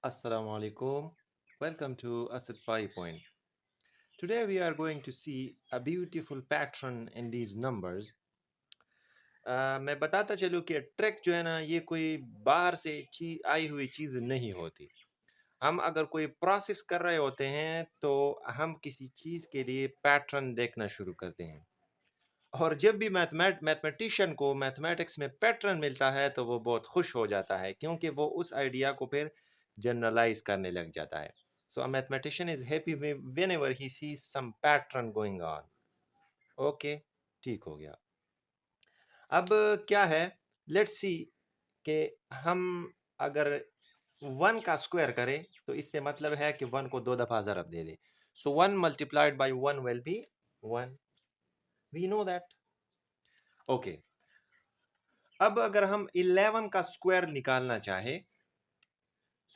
Assalamu alaikum. Welcome to Asset Pi Point. Today we are going to see a beautiful pattern in these numbers. मैं बताता चलूँ कि trick जो है ना ये कोई बाहर से आई हुई चीज़ नहीं होती। हम अगर कोई प्रोसेस कर रहे होते हैं तो हम किसी चीज़ के लिए पैटर्न देखना शुरू करते हैं और जब भी मैथमेटिशियन को मैथमेटिक्स में पैटर्न मिलता है तो वो बहुत खुश हो जाता है क्योंकि वो उस आइडिया को फिर जनरलाइज करने लग जाता है. So a mathematician is happy whenever he sees some pattern going on. Okay, ठीक हो गया. अब क्या है, लेट्स सी कि हम अगर 1 का स्क्वायर करें तो इससे मतलब है कि 1 को 2 दफ़ा ज़रब दे दे. So 1 multiplied by 1 will be 1. We know that. Okay. अब अगर हम 11 का स्क्वायर निकालना चाहे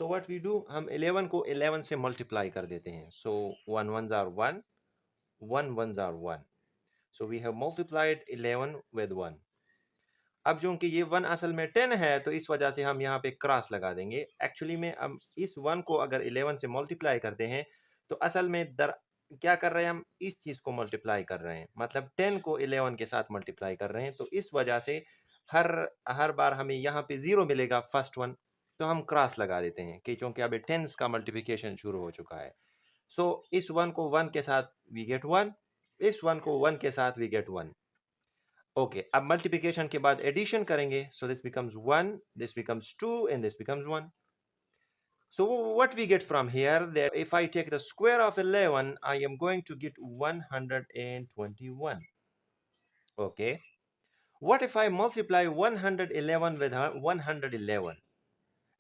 so what we do, हम 11 को 11 से मल्टीप्लाई कर देते हैं. So 1 ones are 1, 1 ones are 1. So we have multiplied 11 with 1. अब जो कि ये 1 असल में 10 है तो इस वजह से हम यहाँ पे क्रॉस लगा देंगे. एक्चुअली में हम इस 1 को अगर 11 से मल्टीप्लाई करते हैं तो असल में क्या कर रहे हैं, हम इस चीज़ को मल्टीप्लाई कर रहे हैं, मतलब 10 को 11 के साथ मल्टीप्लाई कर रहे हैं. तो इस वजह से हर बार हमें यहाँ पे 0 मिलेगा फर्स्ट वन, तो हम क्रॉस लगा देते हैं कि क्योंकि अभी टेंस का मल्टीप्लिकेशन शुरू हो चुका है. सो इस 1 को 1 के साथ वी गेट 1, इस 1 को 1 के साथ वी गेट 1. ओके, अब मल्टीप्लिकेशन के बाद एडिशन करेंगे. So this becomes 1, this becomes 2 and this becomes 1. So what we get from here, that if I take the square of 11, I am going to get 121. Okay. What if I multiply 111 with 111?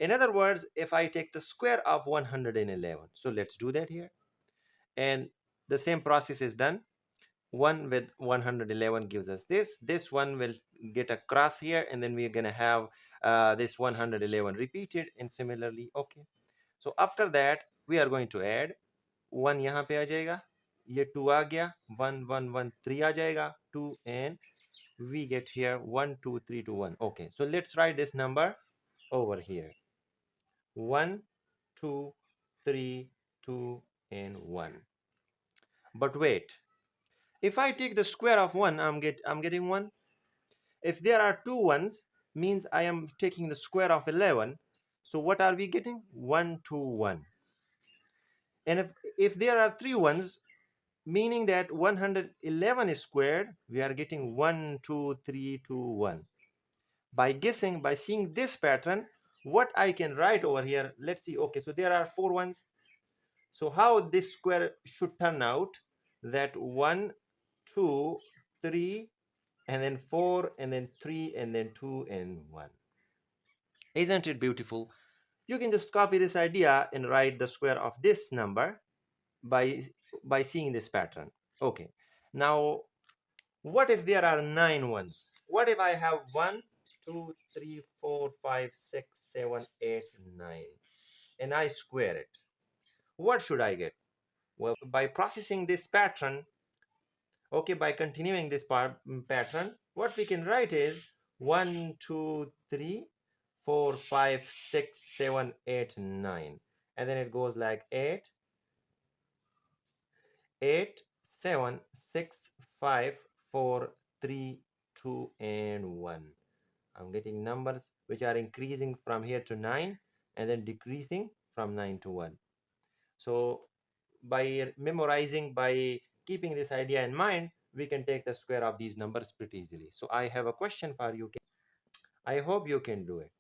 In other words, if I take the square of 111. So let's do that here. And the same process is done. 1 with 111 gives us this. This one will get a cross here, and then we're going to have this 111 repeated, and similarly. Okay. So after that, we are going to add 1 यहाँ पे आ जाएगा, ये 2 आ गया, 1 1 1 3 आ जाएगा, 2, and we get here 1 2 3 2 1. Okay, so let's write this number over here. 1 2 3 2 and 1. But wait, if I take the square of 1, I'm getting 1. If there are 2 ones, means I am taking the square of 11. So what are we getting? 1 2 1. And if there are 3 ones, meaning that 111 is squared, we are getting 1 2 3 2 1. By guessing, by seeing this pattern, what I can write over here, let's see. Okay, so there are 4 ones. So how this square should turn out, that 1 2 3 and then 4 and then 3 and then 2 and 1. Isn't it beautiful? You can just copy this idea and write the square of this number by seeing this pattern. Okay, now what if there are 9 ones? What if I have 1 2 3 4 5 6 7 8 9 and I square it? What should I get? Well, by processing this pattern, okay, by continuing this pattern, what we can write is 1 2 3 4 5 6 7 8 9, and then it goes like 8 8 7 6 5 4 3 2 and 1. I'm getting numbers which are increasing from here to 9 and then decreasing from 9 to 1. So by memorizing, by keeping this idea in mind, we can take the square of these numbers pretty easily. So I have a question for you. I hope you can do it.